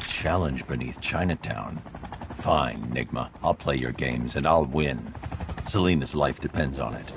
challenge beneath Chinatown. Fine, Nigma. I'll play your games and I'll win. Selena's life depends on it.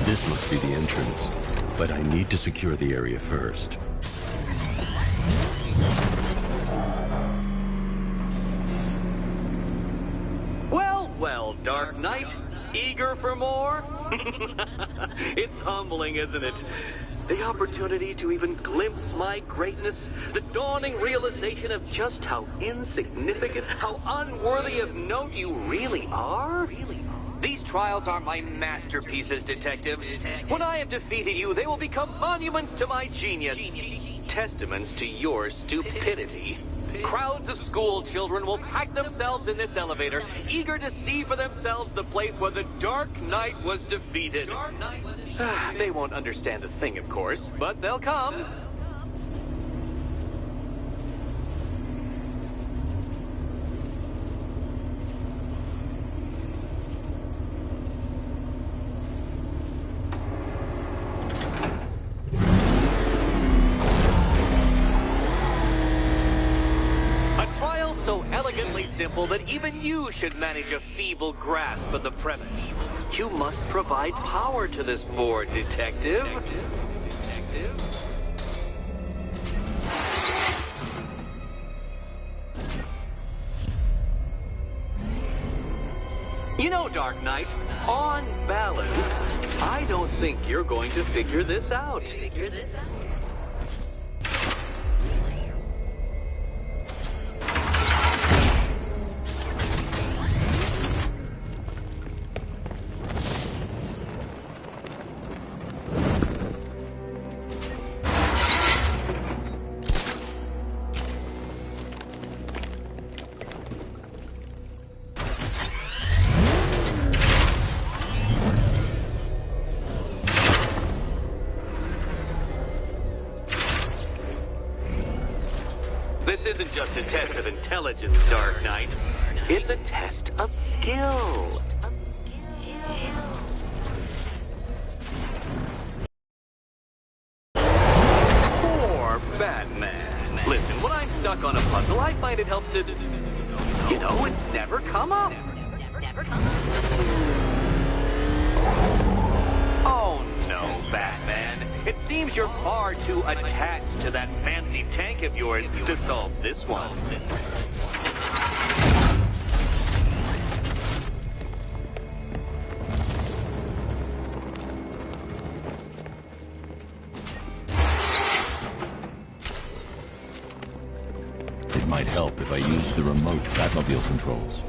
This must be the entrance, but I need to secure the area first. Well, well, Dark Knight. Eager for more? It's humbling, isn't it? The opportunity to even glimpse my greatness, the dawning realization of just how insignificant, how unworthy of note you really are. These trials are my masterpieces, Detective. When I have defeated you, they will become monuments to my genius, testaments to your stupidity. Crowds of school children will pack themselves in this elevator, eager to see for themselves the place where the Dark Knight was defeated. They won't understand a thing, of course, but they'll come. So elegantly simple that even you should manage a feeble grasp of the premise. You must provide power to this board, Detective. You know, Dark Knight, on balance, I don't think you're going to figure this out. This isn't just a test of intelligence, Dark Knight. It's a test of skill. Poor Batman. Listen, when I'm stuck on a puzzle, I find it helps to... You know, it's never come up. Oh no, Batman. It seems you're far too attached to that fancy tank of yours to solve this one. It might help if I used the remote Batmobile controls.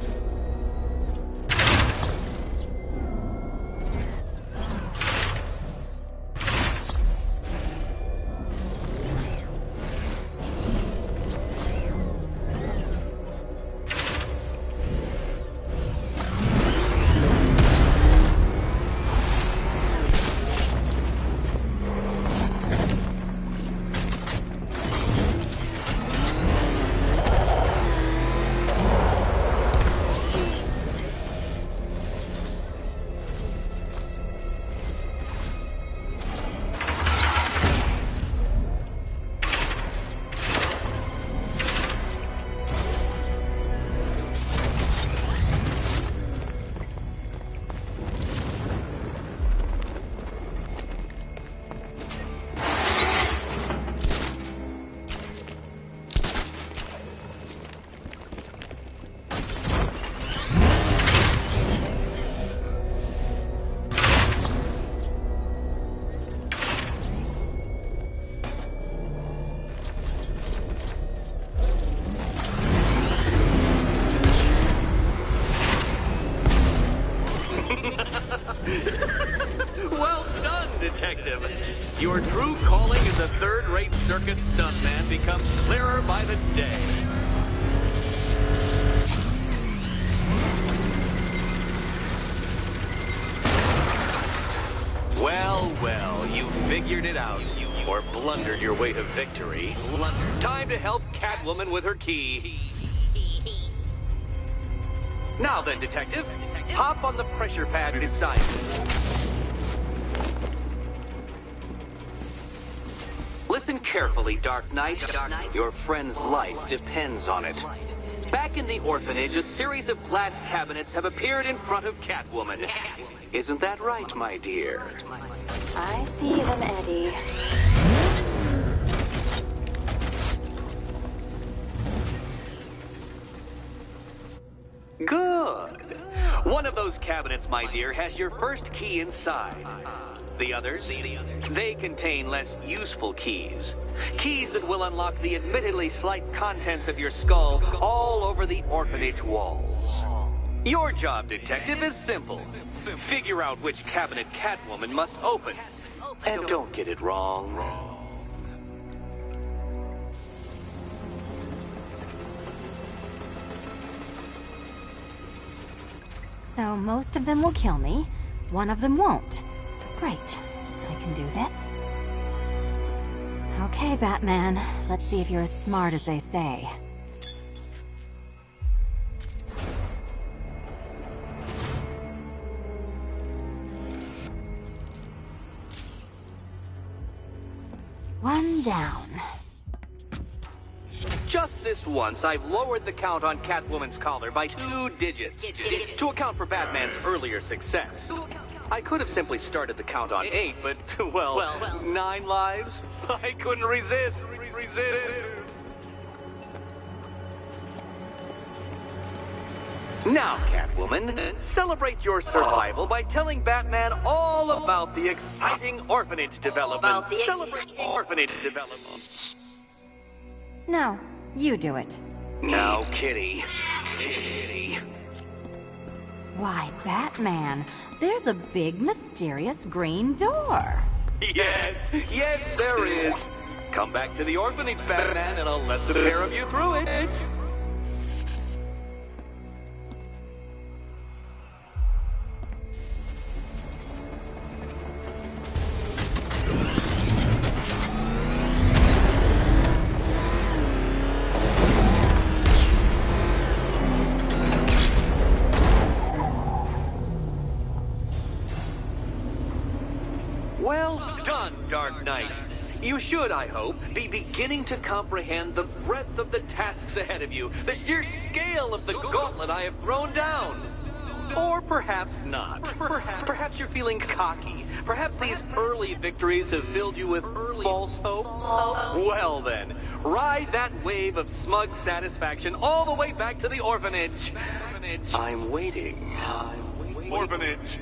Detective. Your true calling as a third-rate circus stuntman becomes clearer by the day. Well, well, you figured it out. Or blundered your way to victory. Time to help Catwoman with her key. Now then, Detective, hop on the pressure pad beside me. Listen carefully, Dark Knight. Your friend's life depends on it. Back in the orphanage, a series of glass cabinets have appeared in front of Catwoman. Isn't that right, my dear? I see them, Eddie. Good. One of those cabinets, my dear, has your first key inside. The others, they contain less useful keys. Keys that will unlock the admittedly slight contents of your skull all over the orphanage walls. Your job, Detective, is simple. Figure out which cabinet Catwoman must open. And don't get it wrong. So most of them will kill me. One of them won't. Great. I can do this. Okay, Batman. Let's see if you're as smart as they say. One down. Just this once, I've lowered the count on Catwoman's collar by 2 digits to account for Batman's earlier success. I could have simply started the count on 8, but, well, 9 lives? I couldn't resist. Now, Catwoman, celebrate your survival by telling Batman all about the exciting orphanage development. Celebrate orphanage development. No, you do it. Now, Kitty. Why, Batman, there's a big, mysterious green door. Yes, there is. Come back to the orphanage, Batman, and I'll let the pair of you through it. Well done, Dark Knight. You should, I hope, be beginning to comprehend the breadth of the tasks ahead of you, the sheer scale of the gauntlet I have thrown down. Or perhaps not. Perhaps you're feeling cocky. Perhaps these early victories have filled you with false hope. Well then, ride that wave of smug satisfaction all the way back to the orphanage. I'm waiting. Orphanage.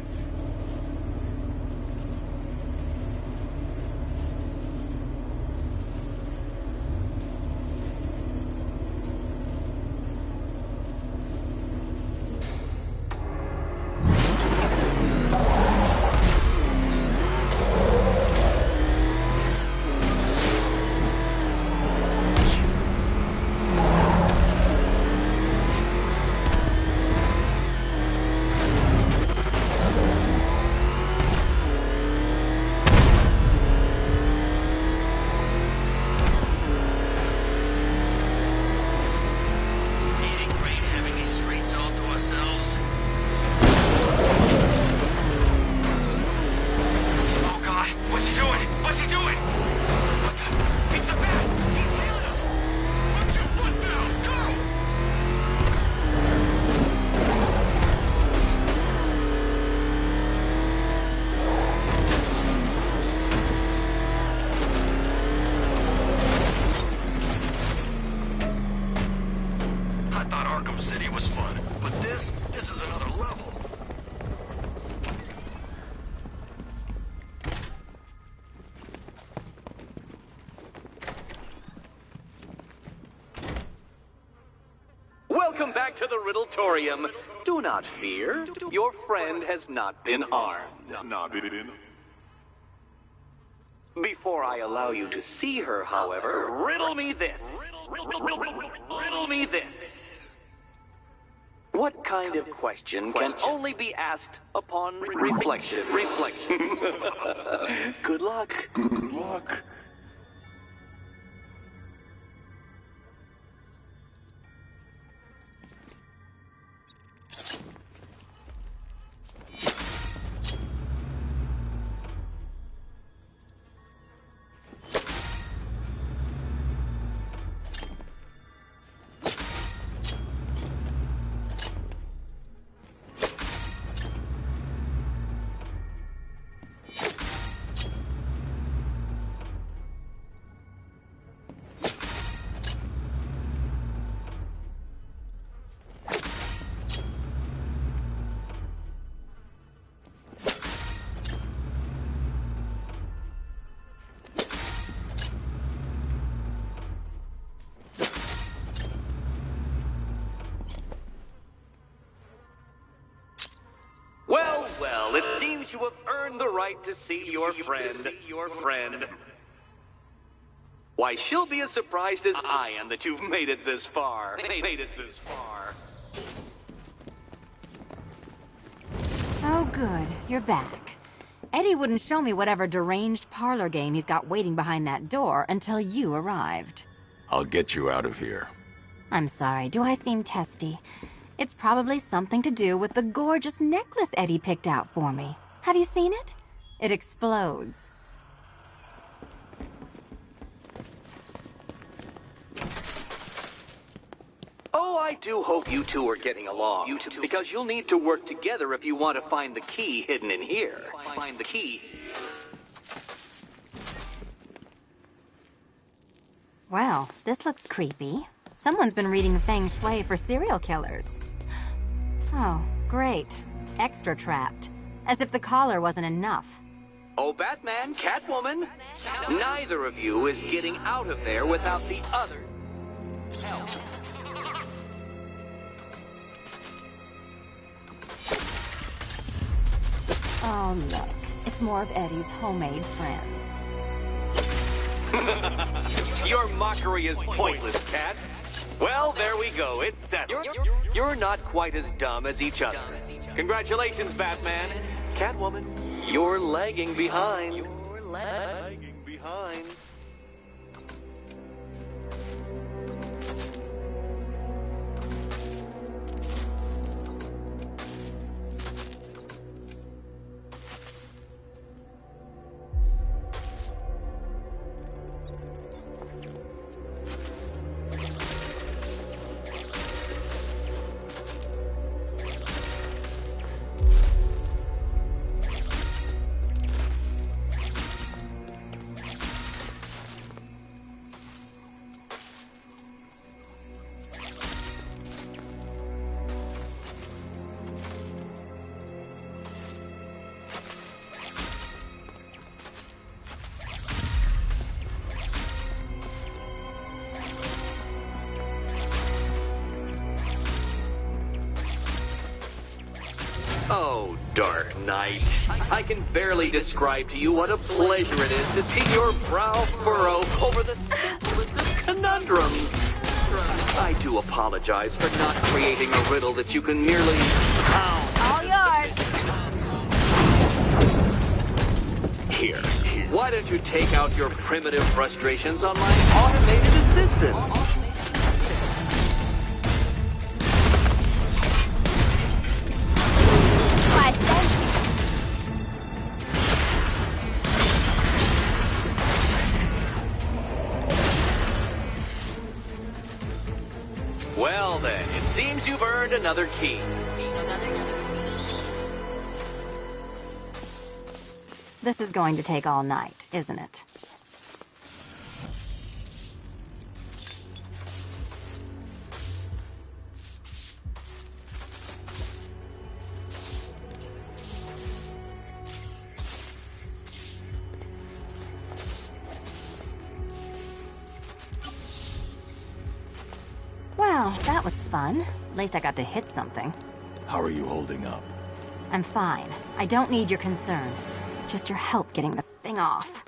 Welcome back to the Riddletorium. Do not fear. Your friend has not been harmed. Before I allow you to see her, however, riddle me this. Riddle me this. What kind of question can only be asked upon reflection? Good luck. Good luck. Well, it seems you have earned the right to see your friend. Why, she'll be as surprised as I am that you've made it this far. Oh, good. You're back. Eddie wouldn't show me whatever deranged parlor game he's got waiting behind that door until you arrived. I'll get you out of here. I'm sorry, do I seem testy? It's probably something to do with the gorgeous necklace Eddie picked out for me. Have you seen it? It explodes. Oh, I do hope you two are getting along. Because you'll need to work together if you want to find the key hidden in here. Find the key. Well, this looks creepy. Someone's been reading Feng Shui for serial killers. Oh, great. Extra trapped. As if the collar wasn't enough. Oh, Batman, Catwoman, neither of you is getting out of there without the other help. Oh, look. It's more of Eddie's homemade friends. Your mockery is pointless, Cat. Well, there we go. It's settled. You're not quite as dumb as each other. Congratulations, Batman. Catwoman, you're lagging behind. Oh, Dark Knight. I can barely describe to you what a pleasure it is to see your brow furrow over the simplest of conundrums. I do apologize for not creating a riddle that you can merely pound. All yours. Here, why don't you take out your primitive frustrations on my automated assistant? Well then, it seems you've earned another key. This is going to take all night, isn't it? Well, that was fun. At least I got to hit something. How are you holding up? I'm fine. I don't need your concern. Just your help getting this thing off.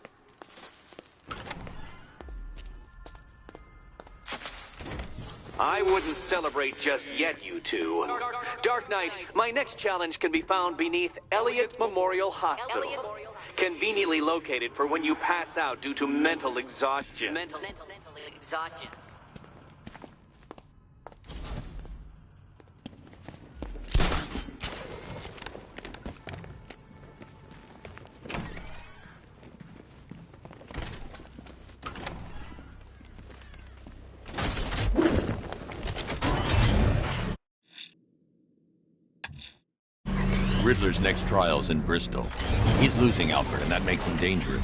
I wouldn't celebrate just yet, you two. Dark Knight, my next challenge can be found beneath Elliott Memorial Hospital. Conveniently located for when you pass out due to mental exhaustion. Mental exhaustion. Riddler's next trial's in Bristol. He's losing Alfred, and that makes him dangerous.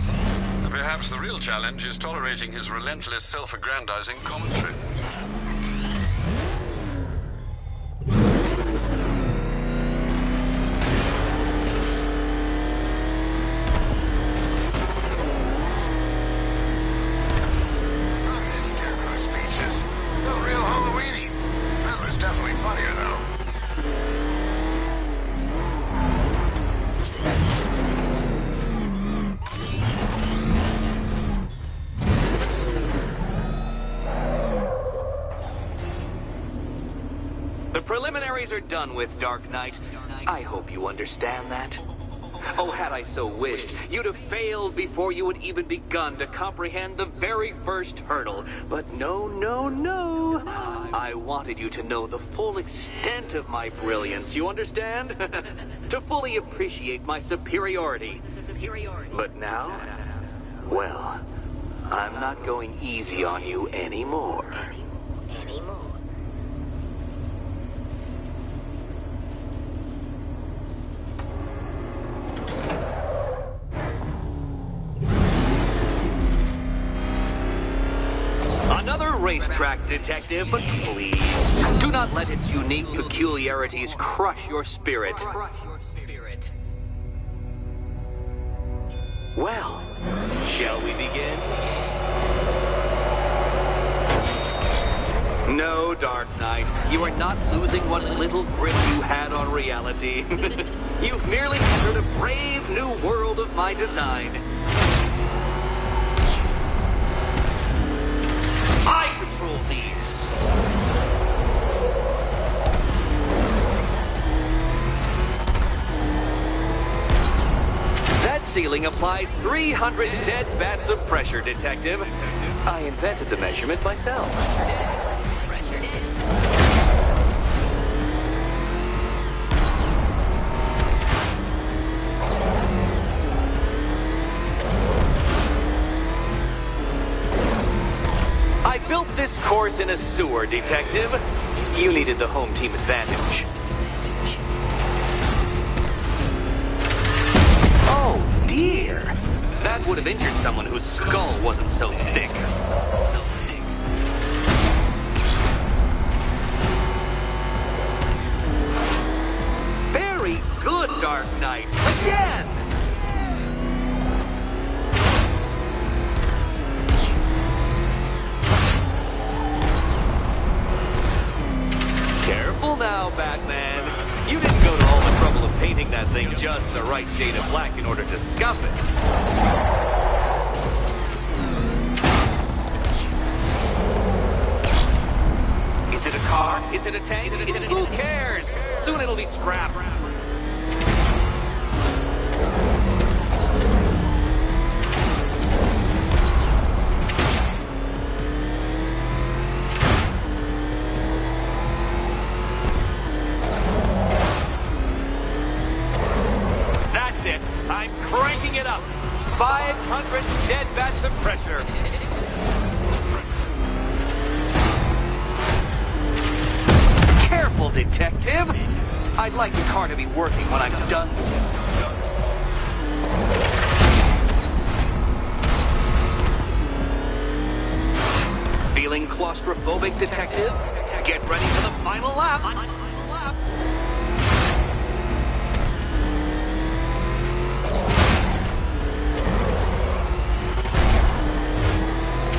Perhaps the real challenge is tolerating his relentless self-aggrandizing commentary. I miss Scarecrow's speeches. Felt real Halloween-y. Riddler's definitely funnier, though. The preliminaries are done with, Dark Knight. I hope you understand that. Oh, had I so wished, you'd have failed before you had even begun to comprehend the very first hurdle. But no, no, no. I wanted you to know the full extent of my brilliance, you understand? To fully appreciate my superiority. But now, well, I'm not going easy on you anymore. Another racetrack detective, but please, do not let its unique peculiarities crush your spirit. Well, shall we begin? No, Dark Knight, you are not losing what little grip you had on reality. You've merely entered a brave new world of my design. I control these. That ceiling applies 300 dead bats of pressure, Detective. I invented the measurement myself. I built this course in a sewer, Detective. You needed the home team advantage. Oh, dear. That would have injured someone whose skull wasn't so thick. Very good, Dark Knight. Again! Careful now, Batman. You didn't go to all the trouble of painting that thing just the right shade of black in order to scuff it. Is it a car? Is it a tank? Who cares? Soon it'll be scrap. I'm cranking it up. 500 dead bats of pressure. Careful, Detective. I'd like the car to be working when I'm done. Feeling claustrophobic, Detective? Get ready for the final lap.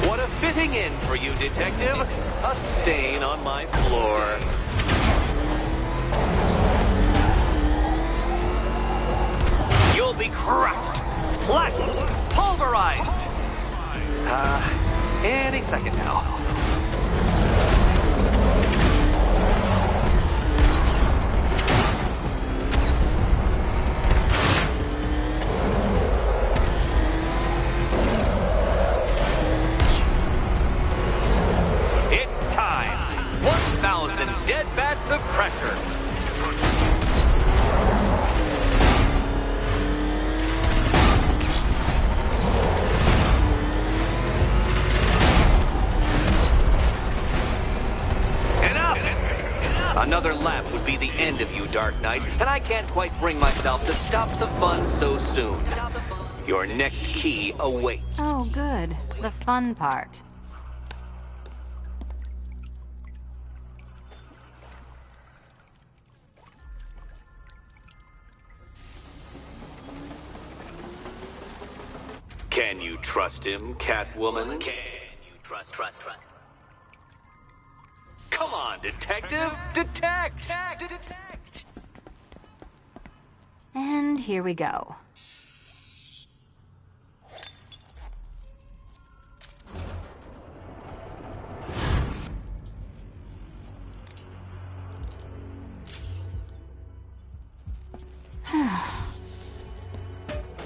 What a fitting in for you, Detective. A stain on my floor. You'll be crushed, flattened, pulverized. Any second now. Another lap would be the end of you, Dark Knight, and I can't quite bring myself to stop the fun so soon. Your next key awaits. Oh, good. The fun part. Can you trust him, Catwoman? Can you trust? Come on, detective! Detect! And here we go.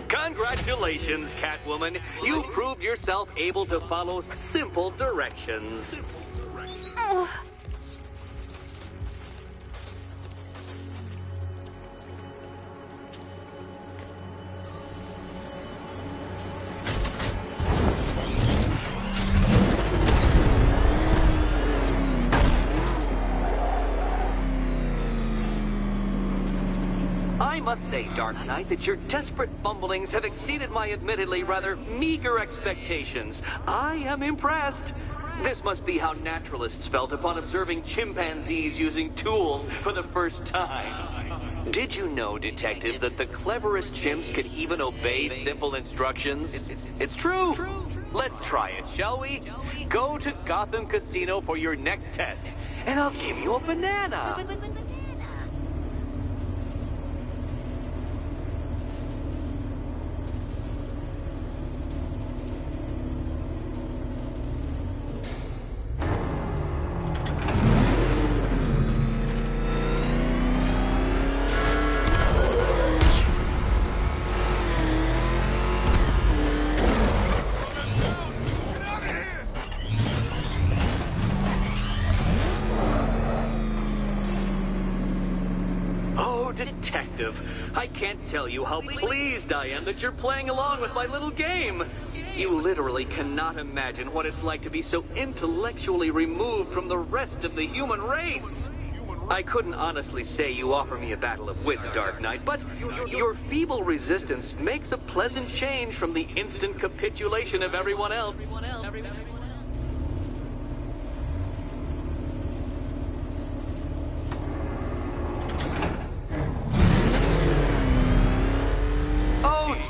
Congratulations, Catwoman. You proved yourself able to follow simple directions. I must say, Dark Knight, that your desperate fumblings have exceeded my admittedly rather meager expectations. I am impressed. This must be how naturalists felt upon observing chimpanzees using tools for the first time. Did you know, Detective, that the cleverest chimps could even obey simple instructions? It's true. Let's try it, shall we? Go to Gotham Casino for your next test, and I'll give you a banana. Detective, I can't tell you how pleased I am that you're playing along with my little game. You literally cannot imagine what it's like to be so intellectually removed from the rest of the human race. I couldn't honestly say you offer me a battle of wits, Dark Knight, but your feeble resistance makes a pleasant change from the instant capitulation of everyone else.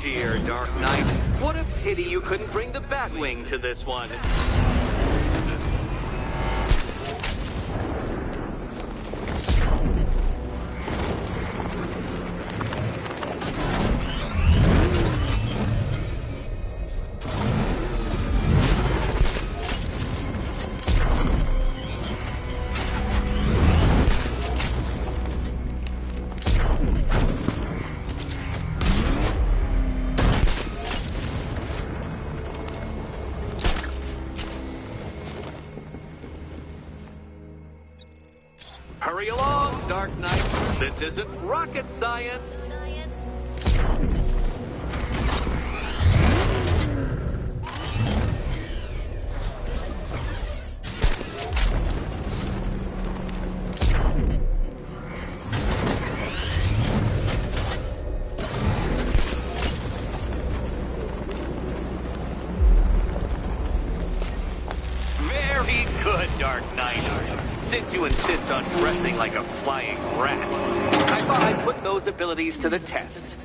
Dear Dark Knight, what a pity you couldn't bring the Batwing to this one. Hurry along, Dark Knight. This isn't rocket science. Very good, Dark Knight. Since you insist on dressing like a flying rat, I thought I'd put those abilities to the test.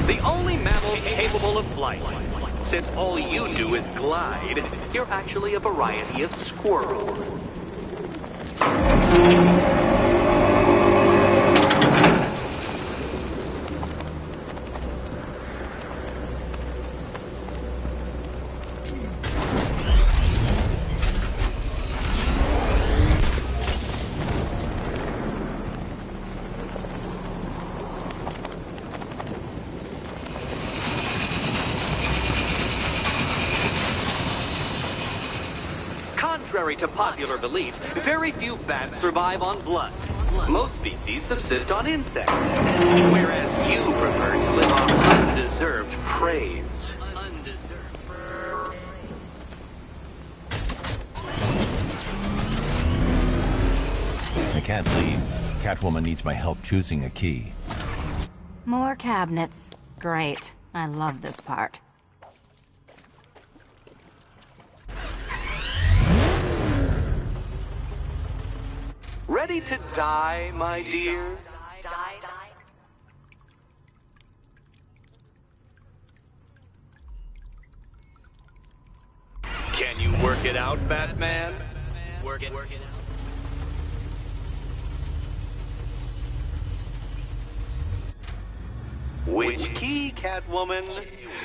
The only mammal capable of flight. Since all you do is glide, you're actually a variety of squirrel. Contrary to popular belief, very few bats survive on blood. Most species subsist on insects, whereas you prefer to live on undeserved praise. I can't leave. Catwoman needs my help choosing a key. More cabinets. Great. I love this part. Ready to die, my dear? Can you work it out, Batman? Work it out. Which key, Catwoman?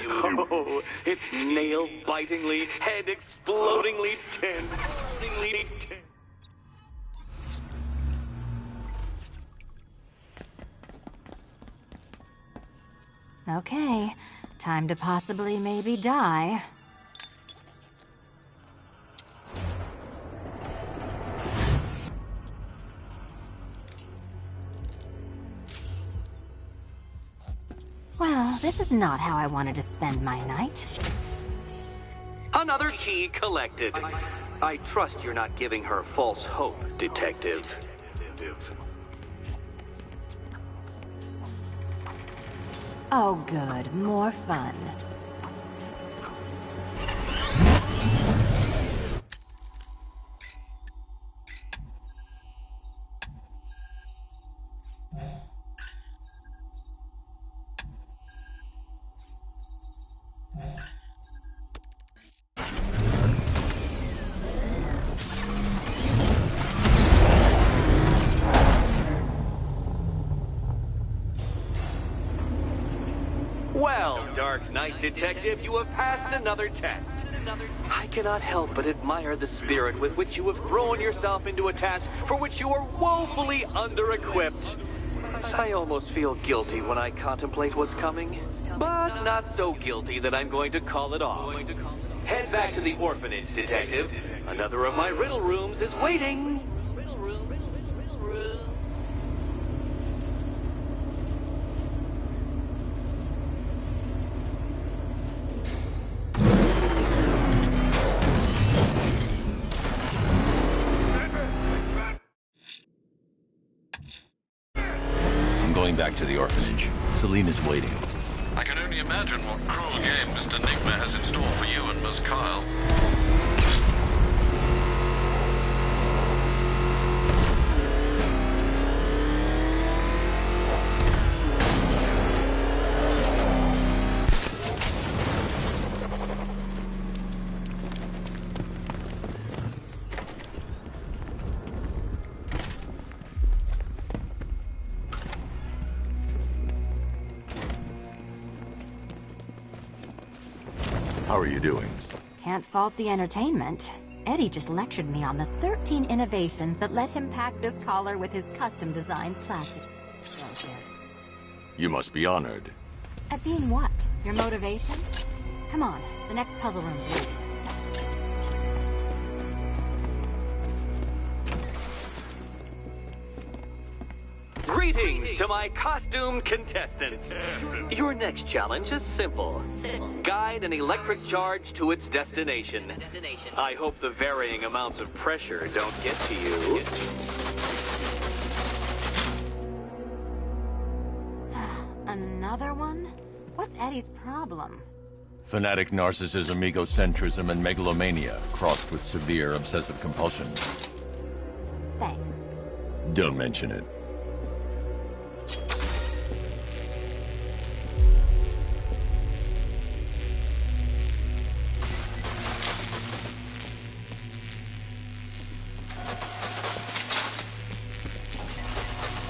Oh, it's nail-bitingly, head-explodingly tense. Okay, time to possibly maybe die. Well, this is not how I wanted to spend my night. Another key collected. I trust you're not giving her false hope, Detective. Oh good, more fun. Well, Dark Knight Detective, you have passed another test. I cannot help but admire the spirit with which you have thrown yourself into a task for which you are woefully under-equipped. I almost feel guilty when I contemplate what's coming, but not so guilty that I'm going to call it off. Head back to the orphanage, Detective. Another of my riddle rooms is waiting. Going back to the orphanage. Selena's waiting. I can only imagine what cruel game Mr. Nigma has in store for you and Miss Kyle. How are you doing? Can't fault the entertainment. Eddie just lectured me on the 13 innovations that let him pack this collar with his custom-designed plastic explosive. You must be honored. At being what? Your motivation? Come on, the next puzzle room's waiting. Greetings to my costumed contestants. Your next challenge is simple. Guide an electric charge to its destination. I hope the varying amounts of pressure don't get to you. Another one? What's Eddie's problem? Fanatic narcissism, egocentrism, and megalomania, crossed with severe obsessive compulsion. Thanks. Don't mention it.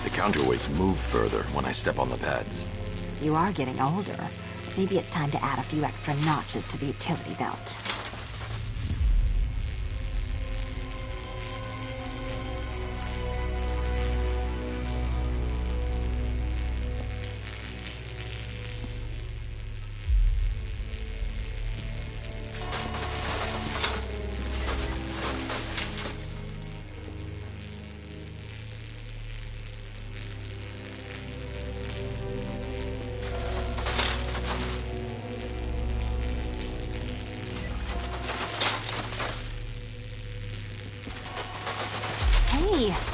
The counterweights move further when I step on the pads. You are getting older. Maybe it's time to add a few extra notches to the utility belt.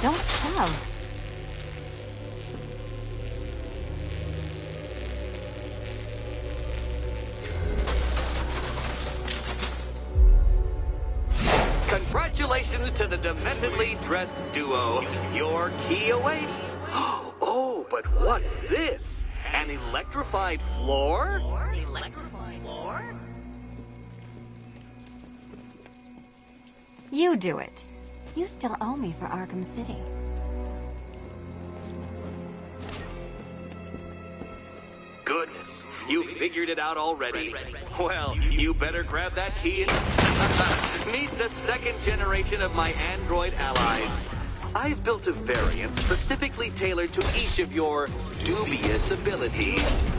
Don't shove. Congratulations to the dementedly dressed duo. Your key awaits. Oh, but what's this? An electrified floor? Electrified floor? You do it. You still owe me for Arkham City. Goodness, you figured it out already. Well, you better grab that key and meet the second generation of my android allies. I've built a variant specifically tailored to each of your dubious abilities.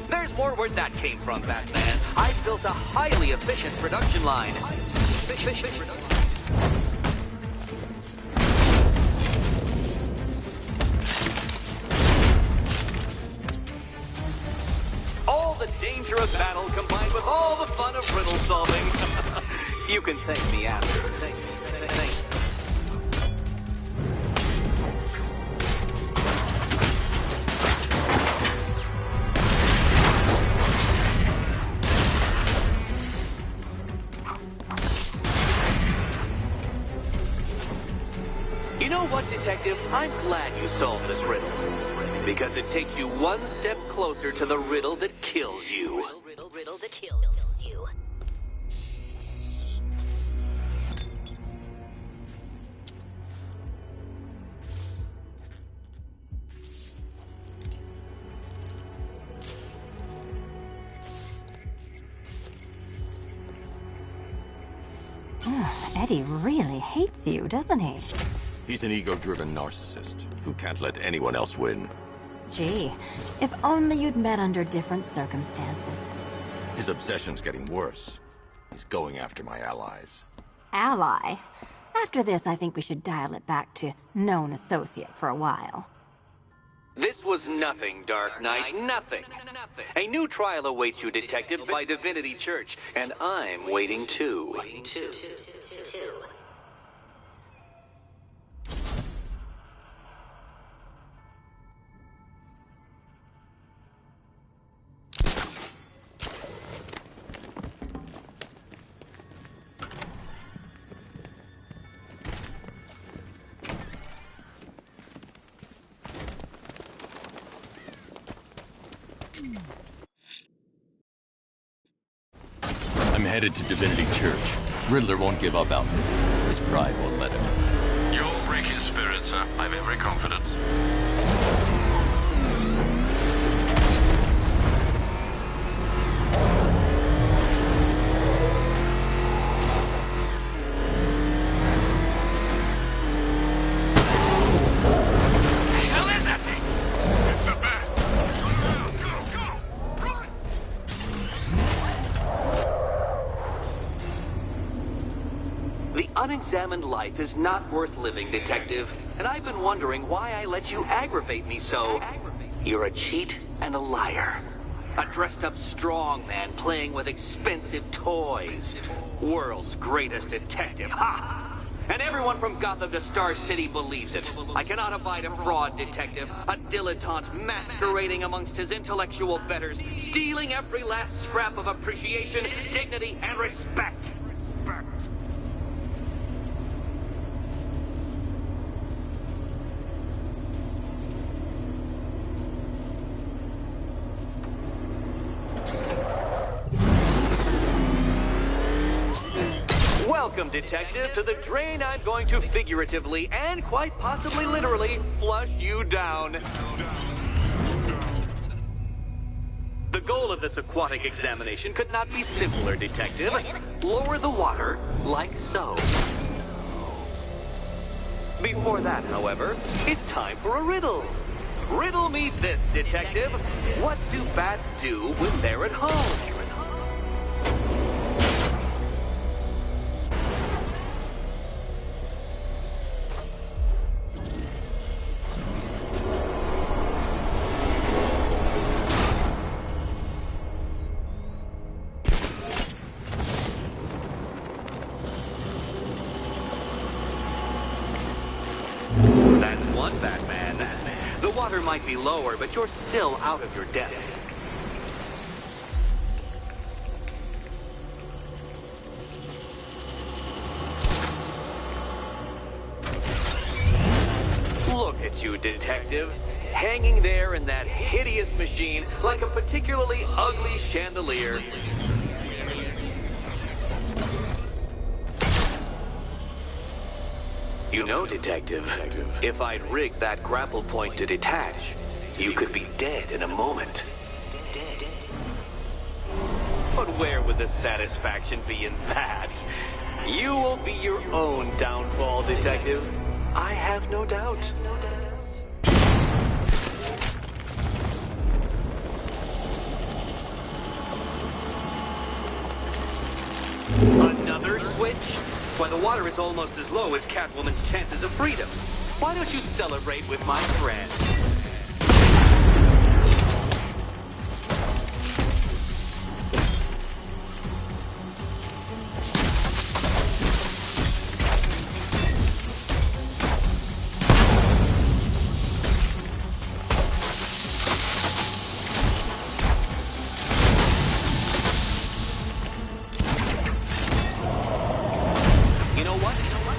There's more where that came from, Batman. I've built a highly efficient production line. All the danger of battle combined with all the fun of riddle solving. You can thank me after. Thank me. You know what, Detective? I'm glad you solved this riddle. Because it takes you one step closer to the riddle that kills you. Riddle that kills you. Eddie really hates you, doesn't he? He's an ego-driven narcissist who can't let anyone else win. Gee, if only you'd met under different circumstances. His obsession's getting worse. He's going after my allies. Ally? After this, I think we should dial it back to known associate for a while. This was nothing, Dark Knight, nothing. A new trial awaits you, Detective, by Divinity Church, and I'm waiting too. I'm headed to Divinity Church. Riddler won't give up, Alfred. His pride won't let him. You'll break his spirit, sir. I've every confidence. Unexamined life is not worth living, Detective. And I've been wondering why I let you aggravate me so. You're a cheat and a liar. A dressed-up strongman playing with expensive toys. World's greatest detective, ha! And everyone from Gotham to Star City believes it. I cannot abide a fraud, Detective. A dilettante masquerading amongst his intellectual betters, stealing every last scrap of appreciation, dignity, and respect. Welcome, Detective, to the drain I'm going to figuratively and quite possibly literally flush you down. The goal of this aquatic examination could not be simpler, Detective. Lower the water like so. Before that, however, it's time for a riddle. Riddle me this, Detective. What do bats do when they're at home? one, Batman. The water might be lower, but you're still out of your depth. Look at you, Detective. Hanging there in that hideous machine like a particularly ugly chandelier. You know, Detective, if I'd rigged that grapple point to detach, you could be dead in a moment. But where would the satisfaction be in that? You will be your own downfall, Detective. I have no doubt. Another switch? Why, the water is almost as low as Catwoman's chances of freedom. Why don't you celebrate with my friend?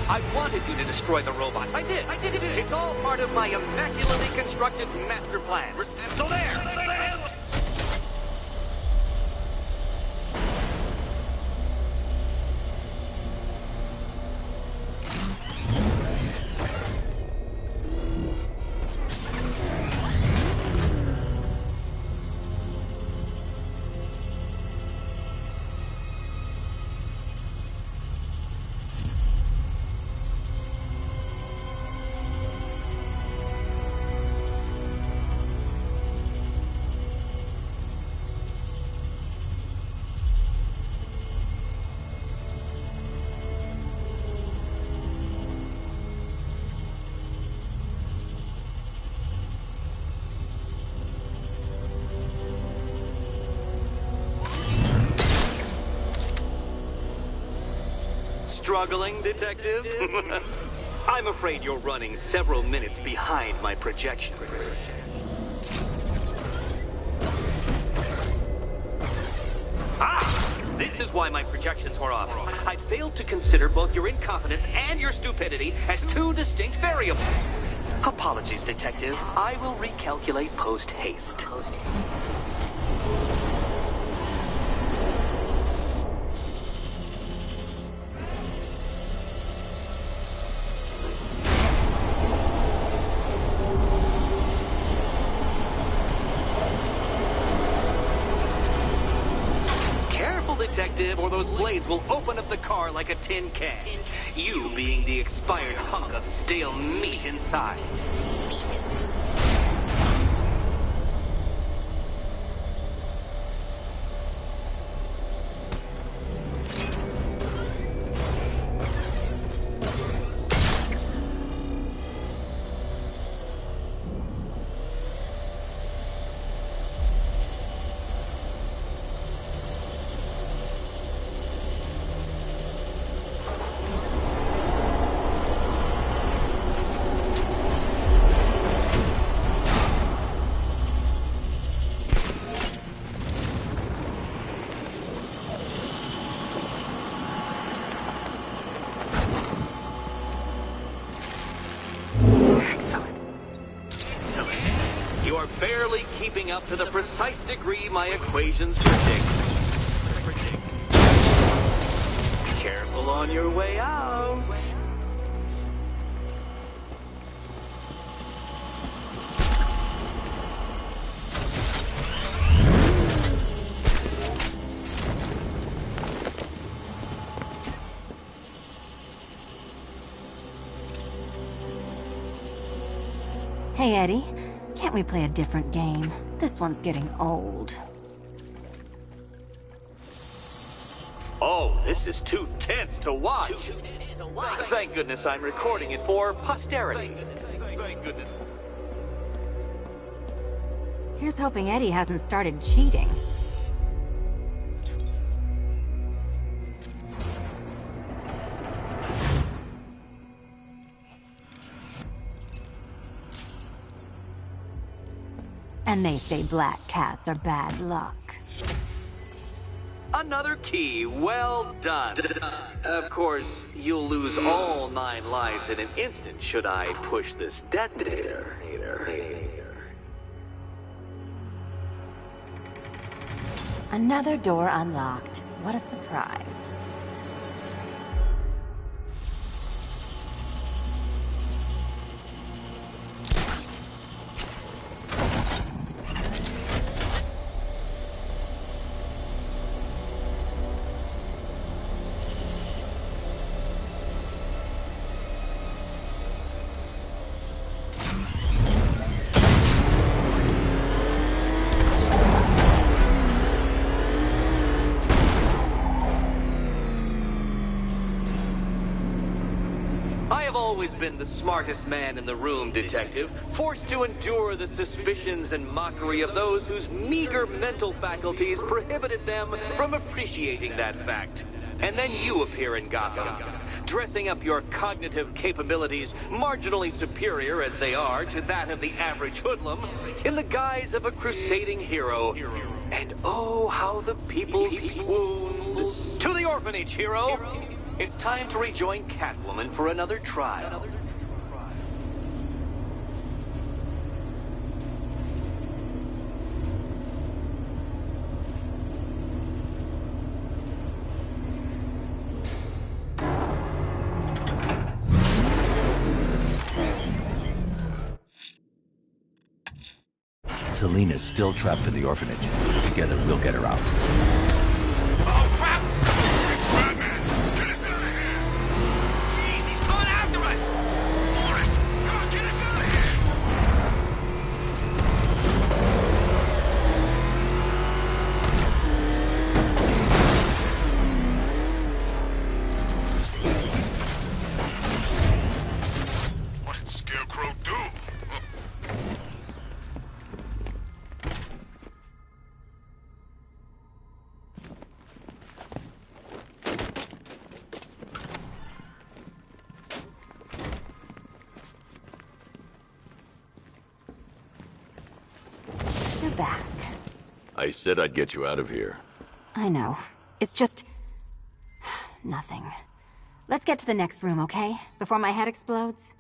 I wanted you to destroy the robots. I did. It's all part of my immaculately constructed master plan. So there! Struggling, Detective? I'm afraid you're running several minutes behind my projections. This is why my projections were off. I failed to consider both your incompetence and your stupidity as two distinct variables. Apologies, Detective. I will recalculate post-haste. Detective, or those blades will open up the car like a tin can. You being the expired hunk of stale meat inside. Barely keeping up to the precise degree my equations predict. Careful on your way out. Hey, Eddie. Can't we play a different game? This one's getting old. Oh, this is too tense to watch. Thank goodness I'm recording it for posterity. Thank goodness. Here's hoping Eddie hasn't started cheating. And they say black cats are bad luck. Another key. Well done. Of course, you'll lose all 9 lives in an instant should I push this detonator. Another door unlocked. What a surprise. I've always been the smartest man in the room, Detective, forced to endure the suspicions and mockery of those whose meager mental faculties prohibited them from appreciating that fact. And then you appear in Gotham, dressing up your cognitive capabilities, marginally superior as they are to that of the average hoodlum, in the guise of a crusading hero. And oh, how the people swooned. To the orphanage, hero! It's time to rejoin Catwoman for another trial. Selina's still trapped in the orphanage. Together, we'll get her out. Oh, crap! It's Batman! Get us out of here! Jeez, he's coming after us! For it! Come on, get us out of here! What did Scarecrow do? You're back. I said I'd get you out of here. I know. It's just... nothing. Let's get to the next room, okay? Before my head explodes?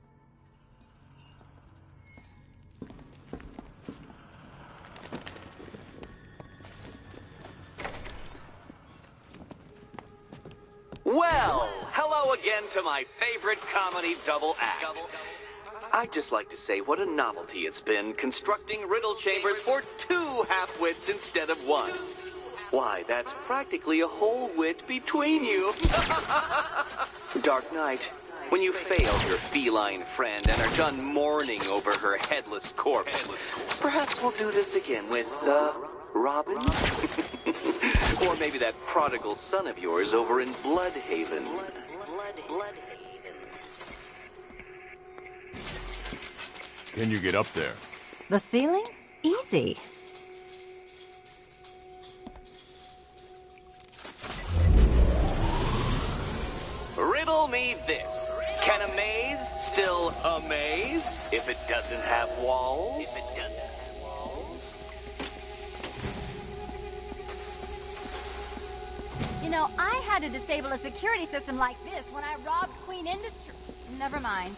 Well, hello again to my favorite comedy double act. I'd just like to say what a novelty it's been constructing riddle chambers for 2 half-wits instead of 1. Why, that's practically a whole wit between you. Dark Knight, when you failed your feline friend and are done mourning over her headless corpse, perhaps we'll do this again with, Robin? Or maybe that prodigal son of yours over in Bloodhaven. Can you get up there? The ceiling? Easy. Riddle me this. Can a maze still amaze if it doesn't have walls? You know, I had to disable a security system like this when I robbed Queen Industry. Never mind.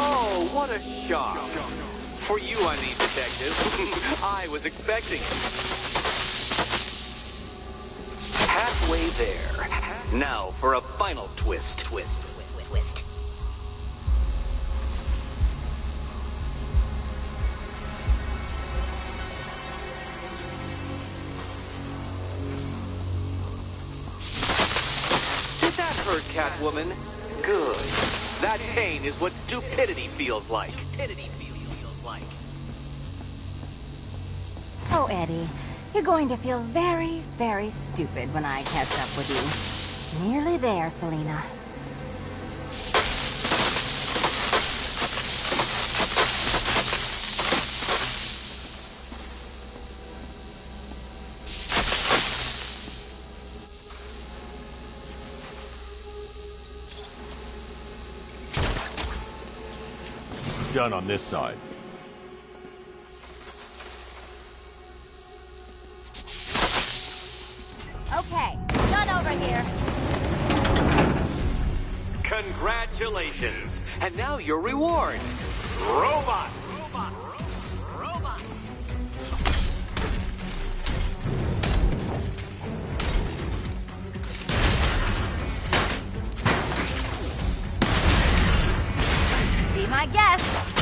Oh, what a shock. For you, I mean, Detective. I was expecting it. Halfway there. Now for a final twist. Twist. Did that hurt, Catwoman? Good. That pain is what stupidity feels like. Oh, Eddie, you're going to feel very, very stupid when I catch up with you. Nearly there, Selina. done on this side. Okay, done over here. Congratulations. And now your reward. Robot. Be my guest.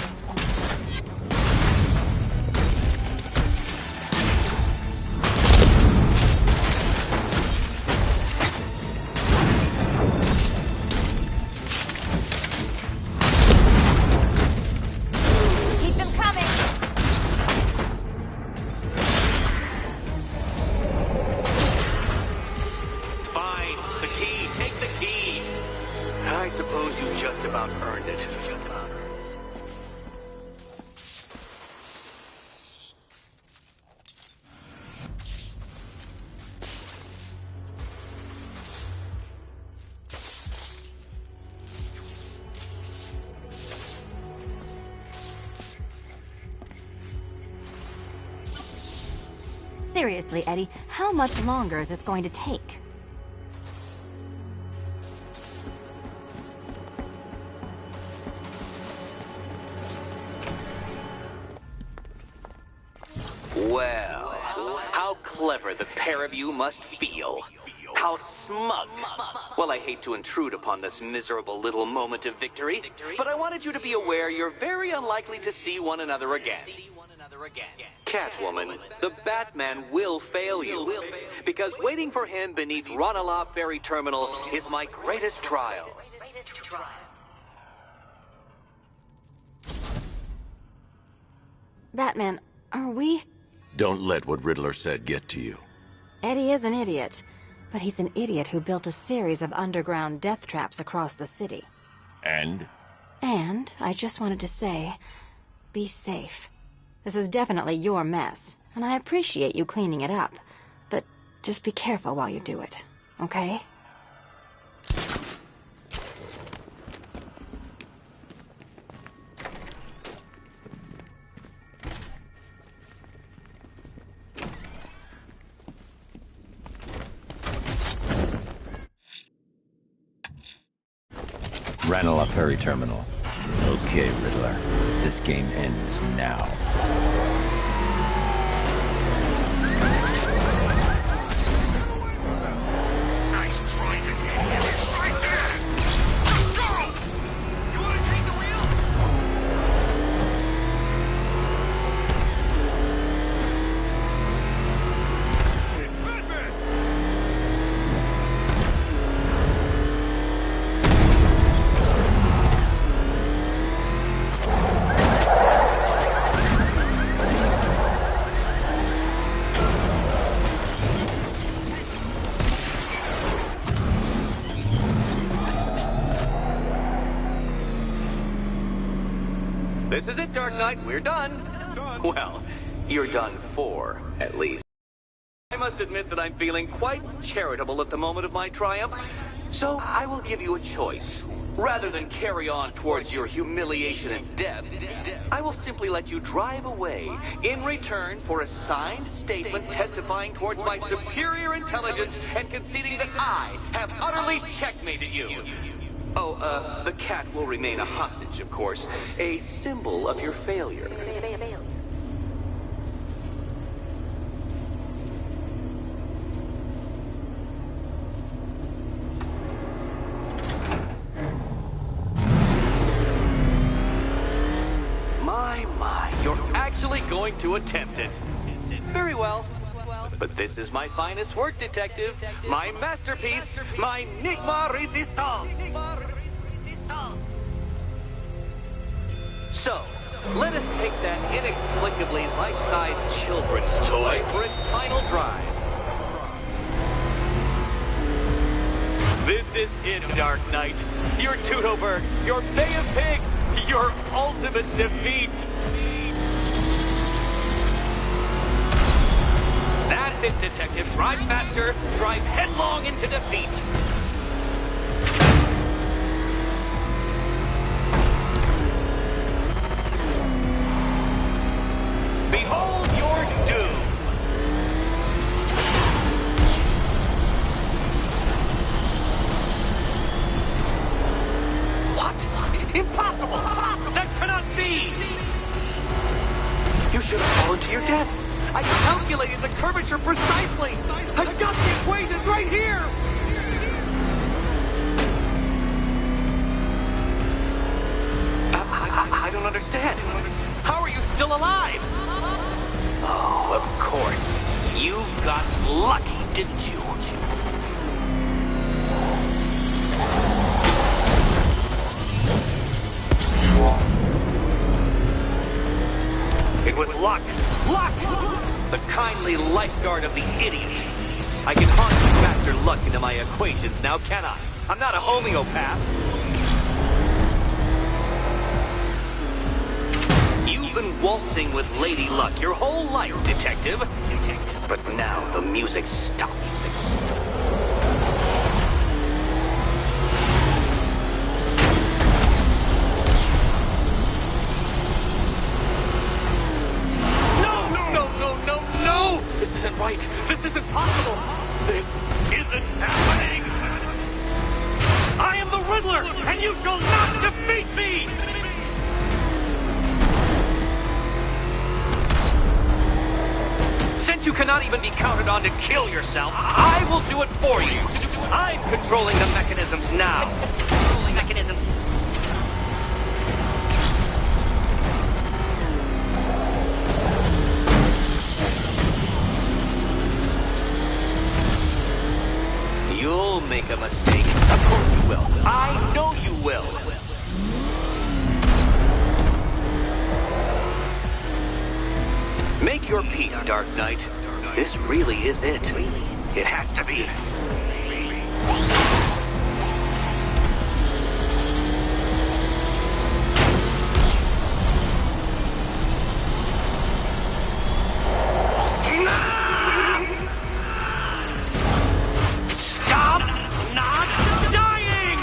Keep them coming. Fine. The key. Take the key. I suppose you just about earned it. Seriously, Eddie, how much longer is this going to take? Well, how clever the pair of you must feel. How smug. Well, I hate to intrude upon this miserable little moment of victory, but I wanted you to be aware you're very unlikely to see one another again. Catwoman, the Batman will fail you, because waiting for him beneath Ronalop Ferry Terminal is my greatest trial. Batman, are we? Don't let what Riddler said get to you. Eddie is an idiot, but he's an idiot who built a series of underground death traps across the city. And? And I just wanted to say, be safe. This is definitely your mess, and I appreciate you cleaning it up. But just be careful while you do it, okay? Ranelagh Ferry Terminal. Okay, Riddler. This game ends now. Nice driving. It's right there. Just go. You want to take the wheel? It's Batman. This is it, Dark Knight. We're done. Well, you're done for, at least. I must admit that I'm feeling quite charitable at the moment of my triumph, so I will give you a choice. Rather than carry on towards your humiliation and death, I will simply let you drive away in return for a signed statement testifying towards my superior intelligence and conceding that I have utterly checkmated you. Oh, the cat will remain a hostage, of course, a symbol of your failure. My, you're actually going to attempt it. Very well. But this is my finest work, Detective. My masterpiece, my Nigma Resistance. So, let us take that inexplicably life-sized children's toy for its final drive. This is it, Dark Knight. Your Teutoburg, your Bay of Pigs, your ultimate defeat. That's it, Detective. Drive faster, drive headlong into defeat. I calculated the curvature precisely! I've got the equations right here! I don't understand. How are you still alive? Oh, of course. You got lucky, didn't you? It was luck. Luck! The kindly lifeguard of the idiot. I can hardly factor luck into my equations now, can I? I'm not a homeopath. You've been waltzing with Lady Luck your whole life, Detective. But now the music stops. No! This isn't right. This isn't possible. This isn't happening. I am the Riddler, and you shall not defeat me! Since you cannot even be counted on to kill yourself, I will do it for you. I'm controlling the mechanisms now. Controlling mechanisms. You'll make a mistake. Of course you will. I know you will. Make your peace, Dark Knight. This really is it. It has to be. Stop not dying!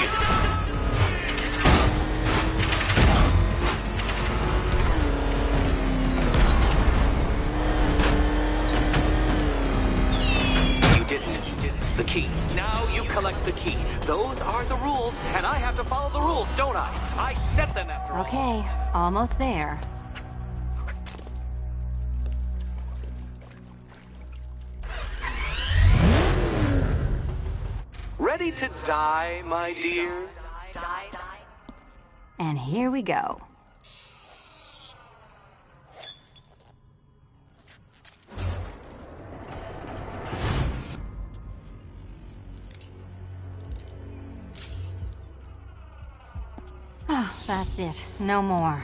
You didn't. The key. Now you collect the key. Those are the rules, and I have to follow the rules, don't I? I set them after all. Okay, almost there. Ready to die, my dear? And here we go. Oh, that's it. No more.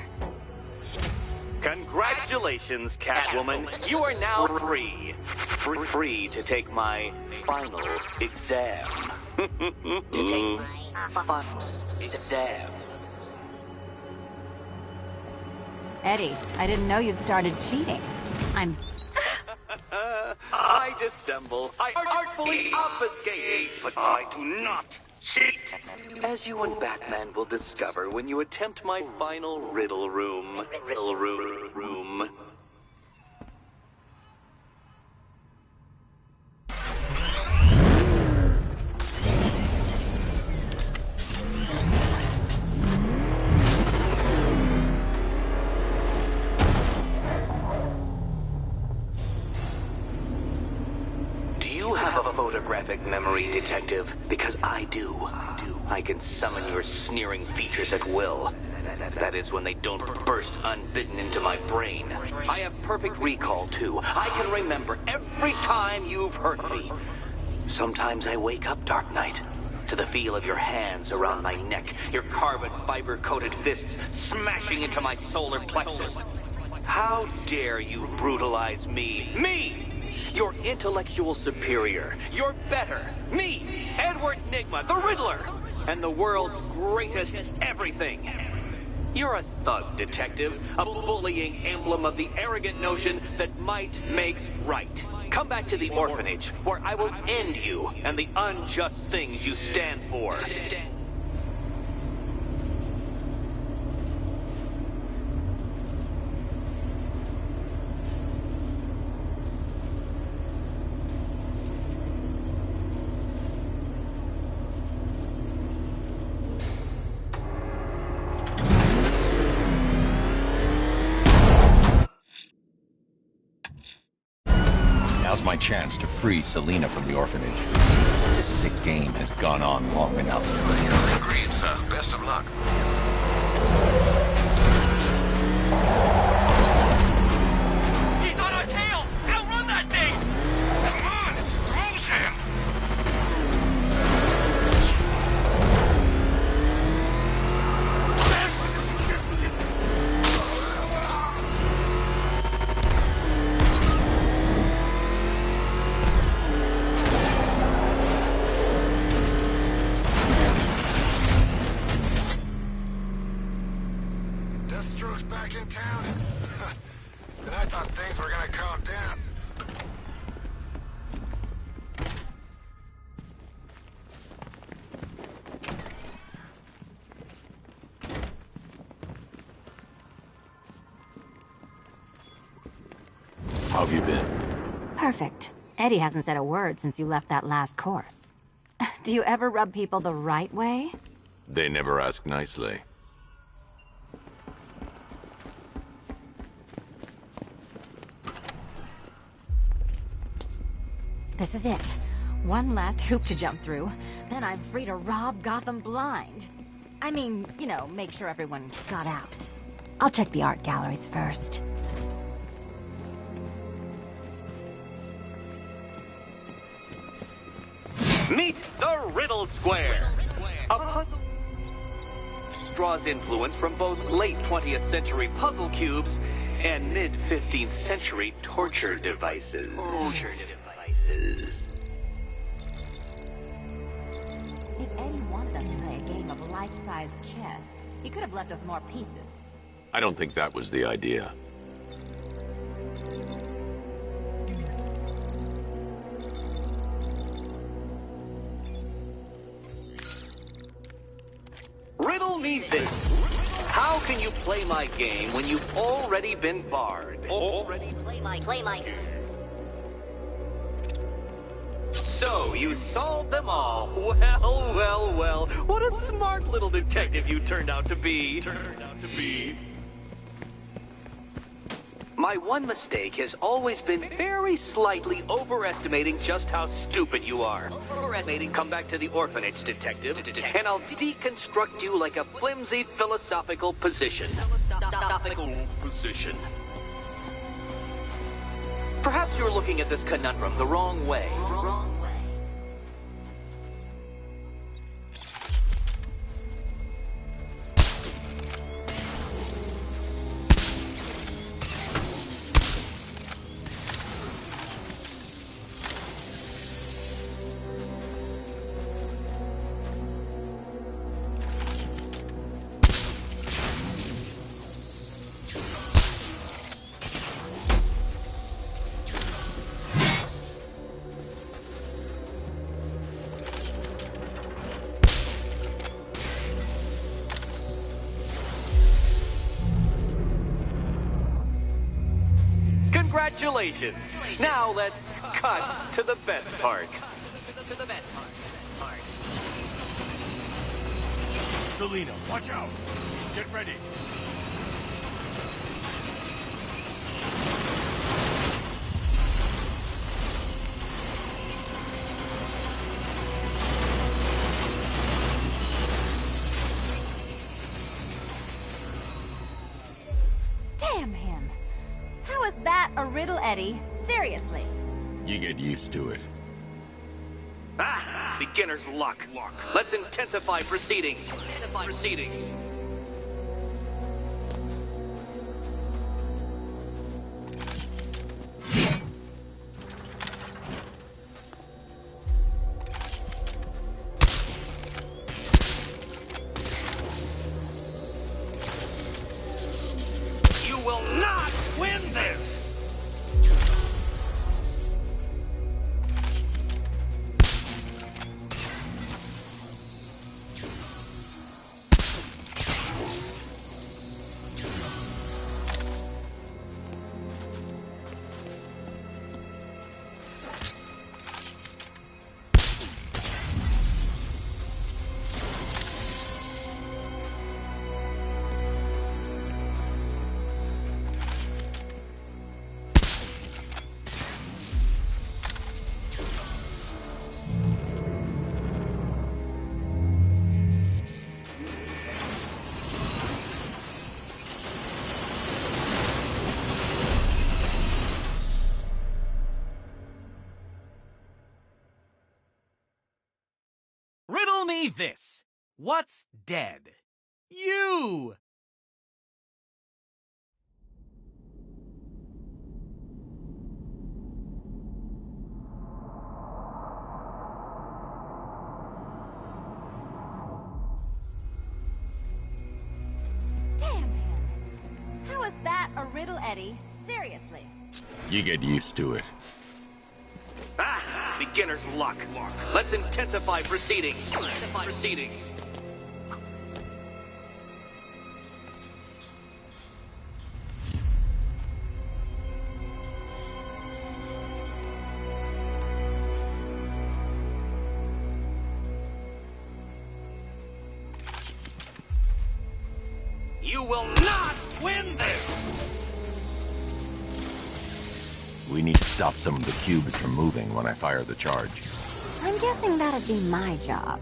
Congratulations, Catwoman. You are now free. Free to take my final exam. To take my final exam. Eddie, I didn't know you'd started cheating. I'm... I dissemble. I artfully obfuscate. But I do not cheat. As you and Batman will discover when you attempt my final riddle room. Riddle room. Do you have a photographic memory, Detective? Because I do. I can summon your sneering features at will. That is when they don't burst unbidden into my brain. I have perfect recall, too. I can remember every time you've hurt me. Sometimes I wake up, Dark Knight, to the feel of your hands around my neck, your carbon fiber-coated fists smashing into my solar plexus. How dare you brutalize me? Me! Your intellectual superior. You're better. Me, Edward Nygma, the Riddler, and the world's greatest everything. You're a thug, Detective, a bullying emblem of the arrogant notion that might makes right. Come back to the orphanage, where I will end you and the unjust things you stand for. Now's my chance to free Selina from the orphanage. This sick game has gone on long enough. Agreed, sir. Best of luck. He's on our tail! Outrun that thing! Come on! Close him! Deathstroke's back in town? Then I thought things were gonna calm down. How have you been? Perfect. Eddie hasn't said a word since you left that last course. Do you ever rub people the right way? They never ask nicely. This is it. One last hoop to jump through. Then I'm free to rob Gotham blind. I mean, you know, make sure everyone got out. I'll check the art galleries first. Meet the Riddle Square. A puzzle draws influence from both late 20th century puzzle cubes and mid 15th century torture devices. If Eddie wanted us to play a game of life-size chess, he could have left us more pieces. I don't think that was the idea. Riddle me this. How can you play my game when you've already been barred? Play my. So, you solved them all. Well. What a smart little detective you turned out to be. My one mistake has always been very slightly overestimating just how stupid you are. Come back to the orphanage, detective, and I'll deconstruct you like a flimsy philosophical position. Perhaps you're looking at this conundrum the wrong way. Congratulations. Now let's cut to the best part. Selina, watch out! Get ready! Damn him! How is that a riddle, Eddie? Seriously. You get used to it. Ah, beginner's luck. Let's intensify proceedings. You will not win this! me this. What's dead? You! Damn him. How is that a riddle, Eddie? Seriously. You get used to it. Ah! Beginner's luck. Let's intensify proceedings. You will not win this! We need to stop some of the cubes from moving when I fire the charge. I'm guessing that'd be my job.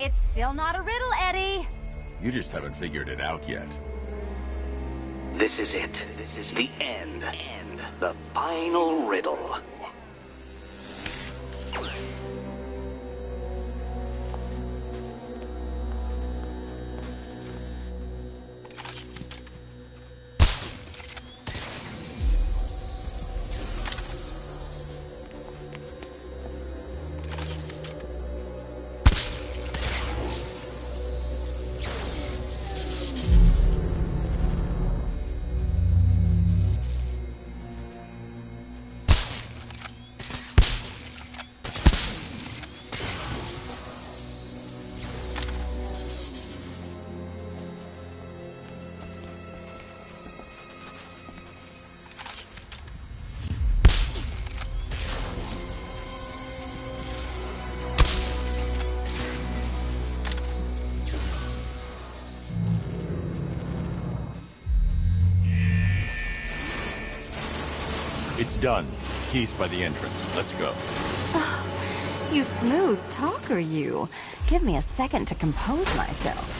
It's still not a riddle, Eddie. You just haven't figured it out yet. This is it. This is the end. The final riddle. It's done. Keys by the entrance. Let's go. You smooth talker, you. Give me a second to compose myself.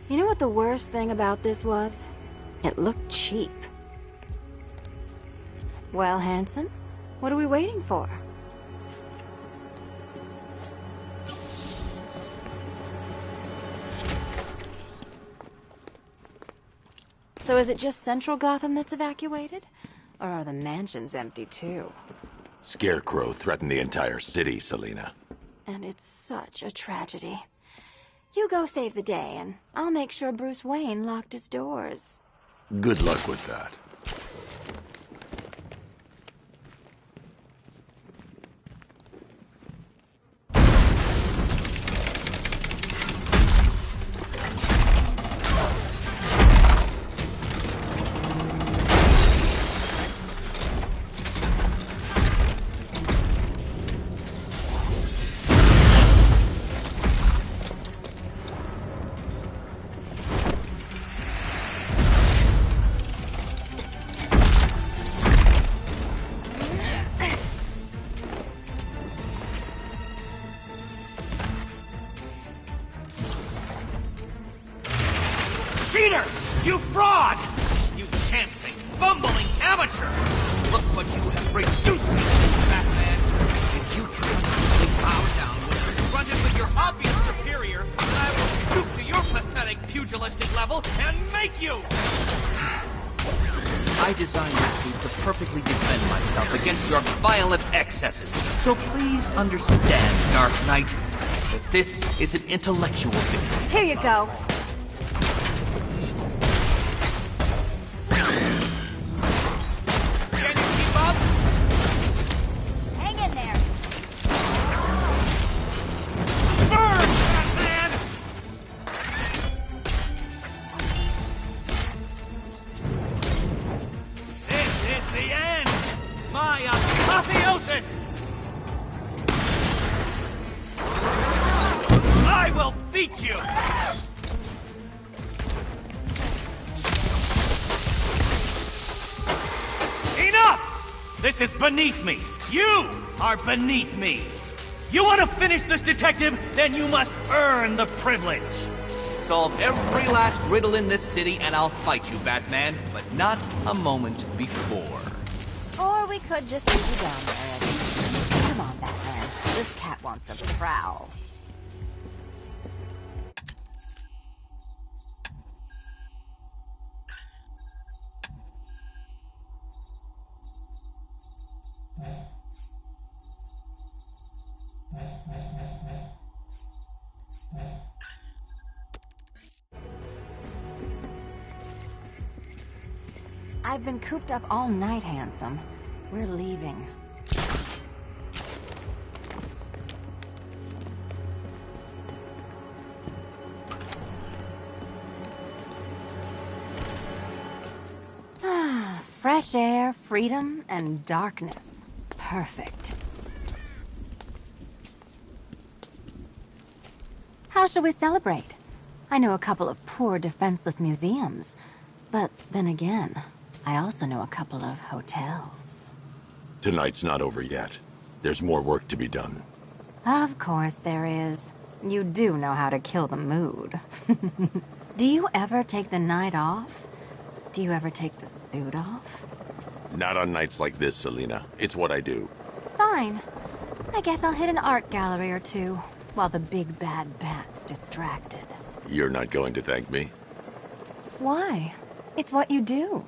You know what the worst thing about this was? It looked cheap. Well, handsome, what are we waiting for? So is it just Central Gotham that's evacuated? Or are the mansions empty too? Scarecrow threatened the entire city, Selina. And it's such a tragedy. You go save the day, and I'll make sure Bruce Wayne locked his doors. Good luck with that. Cheater! You fraud! You chancing, fumbling amateur! Look what you have reduced me to, Batman! If you cannot pugilistic level and make you! I designed this suit to perfectly defend myself against your violent excesses. So please understand, Dark Knight, that this is an intellectual victory. Here you go. Can you keep up? Hang in there. Burn, Batman! This is the end! My apotheosis! I will beat you! Enough! This is beneath me. You are beneath me. You want to finish this, detective? Then you must earn the privilege. Solve every last riddle in this city and I'll fight you, Batman, but not a moment before. Or we could just leave you down there, Eddie. Come on, Batman. This cat wants to prowl. I've been cooped up all night, handsome. We're leaving. Ah, fresh air, freedom, and darkness. Perfect. How shall we celebrate? I know a couple of poor, defenseless museums. But then again, I also know a couple of hotels. Tonight's not over yet. There's more work to be done. Of course there is. You do know how to kill the mood. Do you ever take the night off? Do you ever take the suit off? Not on nights like this, Selina. It's what I do. Fine. I guess I'll hit an art gallery or two, while the big bad bat's distracted. You're not going to thank me? Why? It's what you do.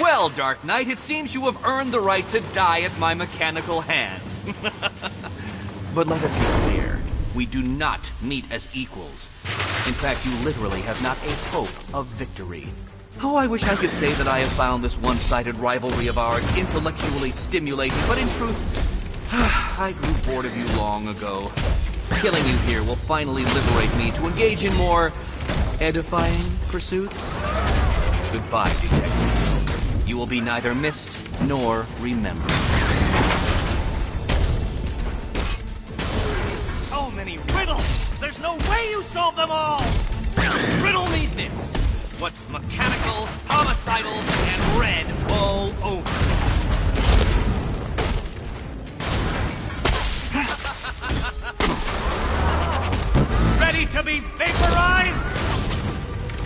Well, Dark Knight, it seems you have earned the right to die at my mechanical hands. But let us be clear, we do not meet as equals. In fact, you literally have not a hope of victory. Oh, I wish I could say that I have found this one-sided rivalry of ours intellectually stimulating, but in truth, I grew bored of you long ago. Killing you here will finally liberate me to engage in more edifying pursuits. Goodbye, detective. You will be neither missed nor remembered. So many riddles! There's no way you solve them all! Riddle me this. What's mechanical, homicidal, and red all over? Ready to be vaporized?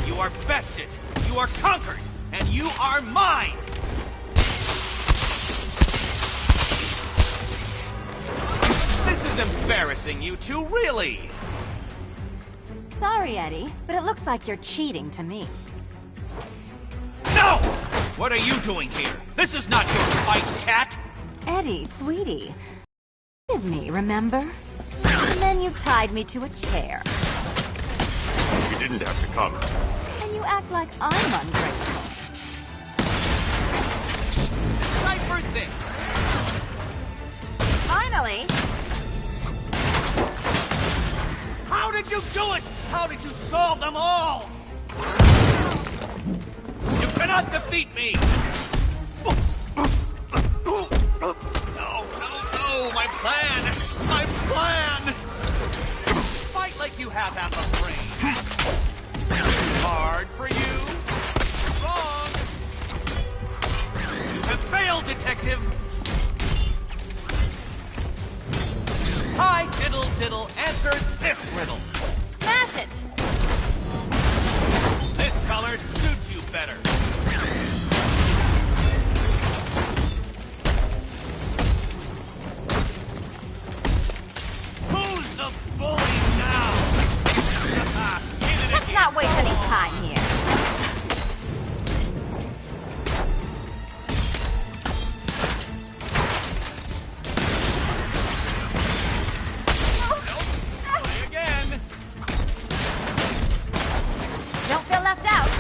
You are bested, you are conquered, and you are mine! This is embarrassing, you two, really! Sorry, Eddie, but it looks like you're cheating to me. No! What are you doing here? This is not your fight, cat! Eddie, sweetie. You did me, remember? And then you tied me to a chair. didn't have to come. And you act like I'm ungrateful. Decipher this! Finally! How did you do it? How did you solve them all? You cannot defeat me! No, my plan! My plan! Fight like you have half a brain. Hard for you. Wrong. You have failed, detective. Hi, Diddle Diddle answers this riddle. Smash it! This color suits you better. Who's the bully now? Let's not waste any time here. Try again. Don't feel left out.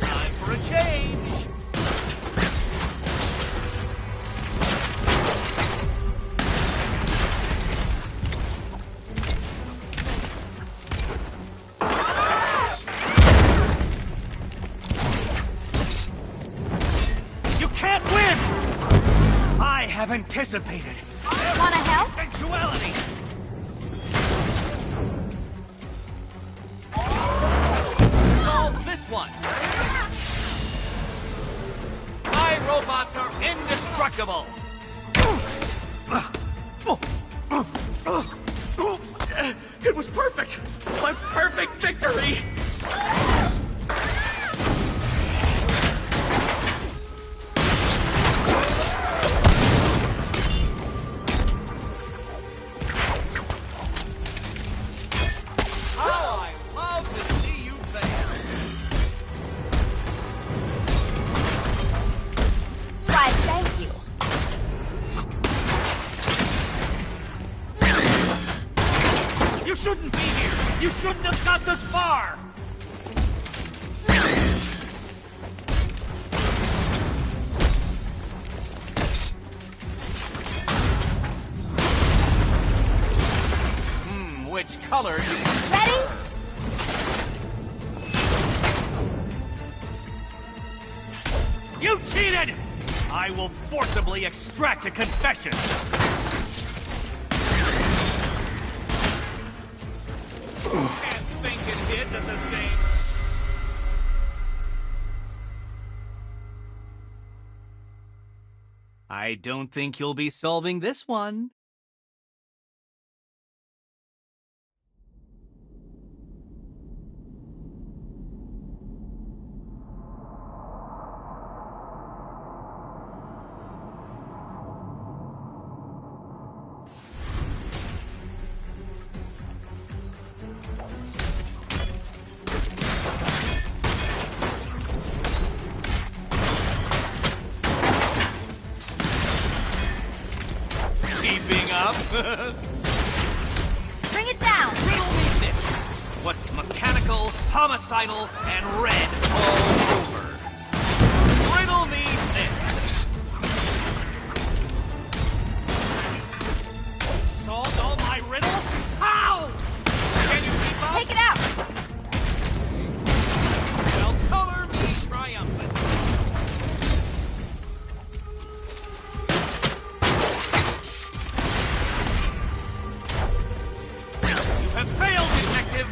Time for a change. You can't win! I have anticipated Wanna help? eventuality. Solve this one. My robots are indestructible. It was perfect. My perfect victory. How I love to see you fail. Why, thank you. You shouldn't be here. You shouldn't have got this far. Which color do you... Ready? You cheated! I will forcibly extract a confession. Can't think and hit at the same... I don't think you'll be solving this one. Keeping up? Bring it down! Riddle me this. What's mechanical, homicidal, and red all over? Riddle me this. Solved all my riddles? How? Can you keep up? Take it out! Well, color me triumphant. You have failed, detective.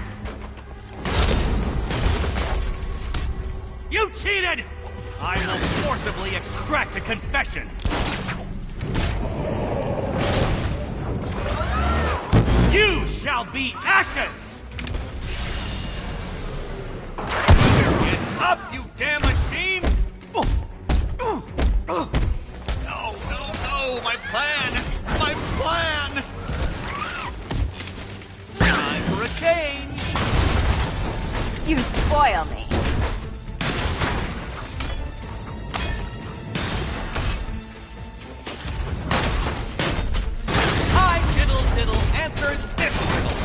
You cheated! I will forcibly extract a confession. You shall be ashes! Get up, you damn machine! No, my plan! My plan! Time for a change! You spoil me. answer is this riddle.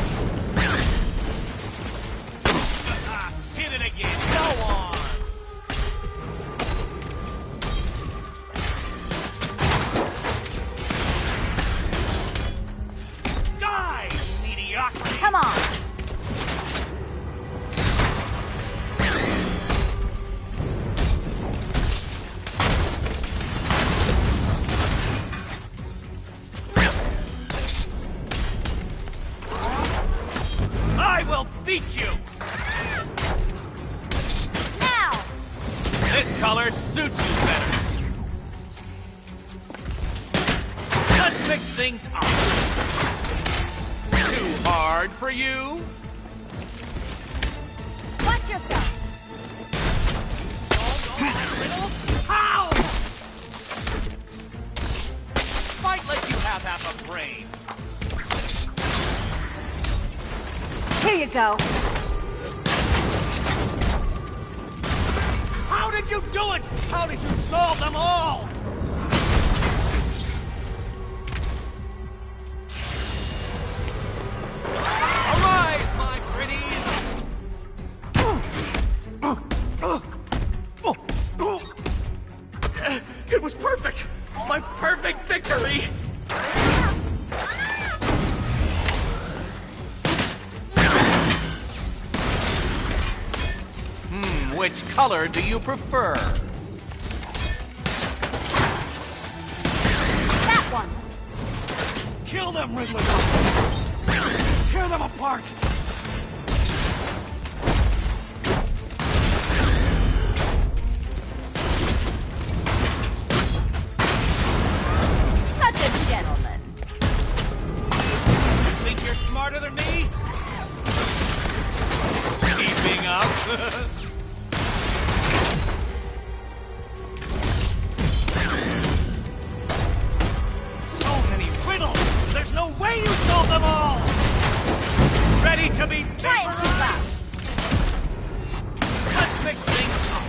Hit it again. Go on. Die, mediocrity. Come on. I will beat you. Now. This color suits you better. Let's mix things up. Too hard for you? Watch yourself. Solved all my riddles? How? Fight like you have half a brain. Here you go. How did you do it? How did you solve them all? Arise, my pretties! It was perfect! My perfect victory! Which color do you prefer? That one. Kill them, riddlers! Tear them apart! Such a gentleman. You think you're smarter than me? Keeping up? There's no way you solve them all! Ready to be Try and keep up. Let's mix things up.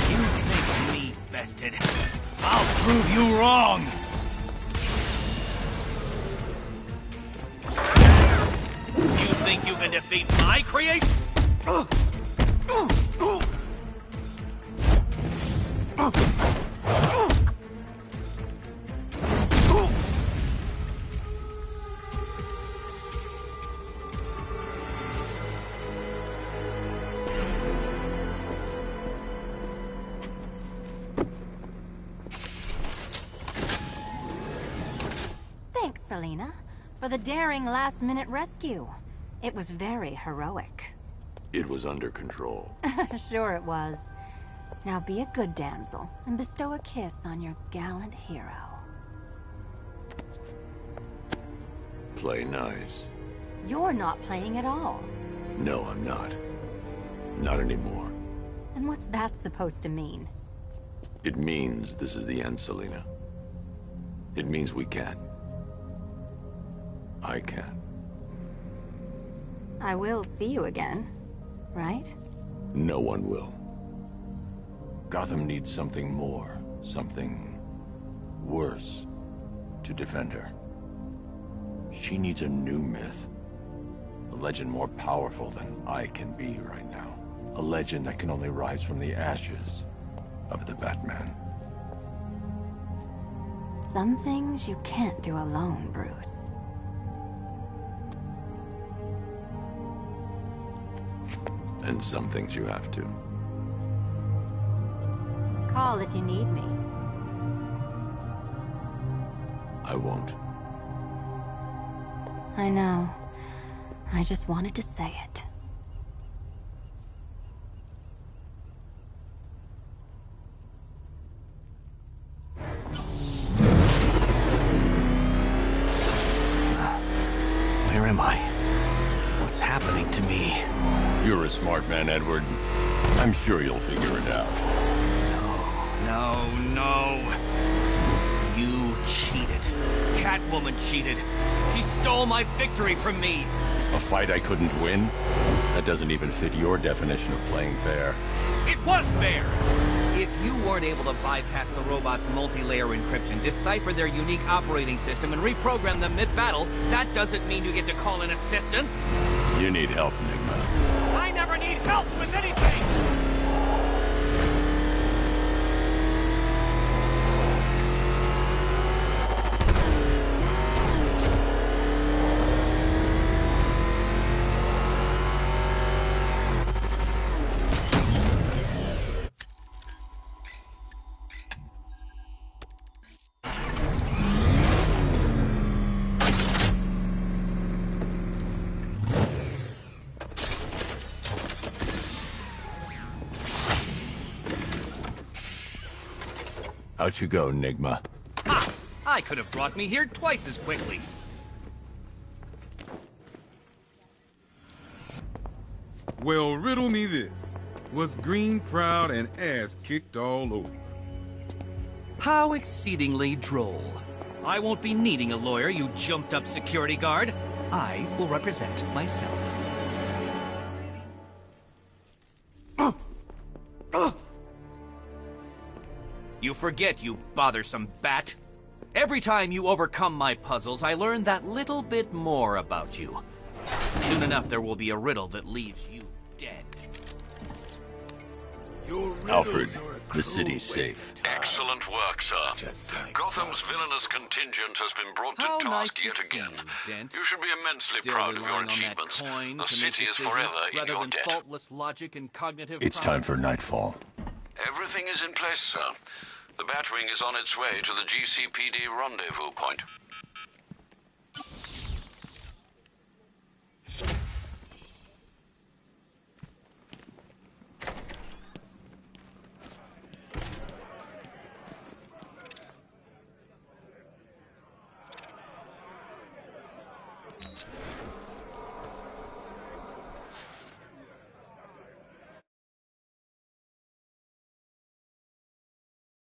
You think me bested? I'll prove you wrong! Think you can defeat my creation? Thanks, Selena, for the daring last-minute rescue. It was very heroic. It was under control. Sure it was. Now be a good damsel and bestow a kiss on your gallant hero. Play nice. You're not playing at all. No, I'm not. Not anymore. And what's that supposed to mean? It means this is the end, Selena. It means we can't. I can't. I will see you again, right? No one will. Gotham needs something more, something worse to defend her. She needs a new myth. A legend more powerful than I can be right now. A legend that can only rise from the ashes of the Batman. Some things you can't do alone, Bruce. And some things you have to. Call if you need me. I won't. I know. I just wanted to say it. Where am I? What's happening to me? You're a smart man, Edward. I'm sure you'll figure it out. No. You cheated. Catwoman cheated. She stole my victory from me. A fight I couldn't win? That doesn't even fit your definition of playing fair. It was fair! If you weren't able to bypass the robot's multi-layer encryption, decipher their unique operating system, and reprogram them mid-battle, that doesn't mean you get to call in assistance. You need help, Nigma. I never need help with anything! Out you go, Nigma. Ha! I could have brought me here twice as quickly. Well, riddle me this. Was Green proud and ass kicked all over? How exceedingly droll. I won't be needing a lawyer, you jumped-up security guard. I will represent myself. You forget, you bothersome bat. Every time you overcome my puzzles, I learn that little bit more about you. Soon enough, there will be a riddle that leaves you dead. Alfred, the city's safe. Excellent work, sir. Gotham's villainous contingent has been brought to How task nice to yet see again. you, Dent. You should be immensely Still proud of your relying on that achievements. coin The to make city is decisions forever in rather your than debt. faultless logic and cognitive It's time prowess. for nightfall. Everything is in place, sir. The Batwing is on its way to the GCPD rendezvous point.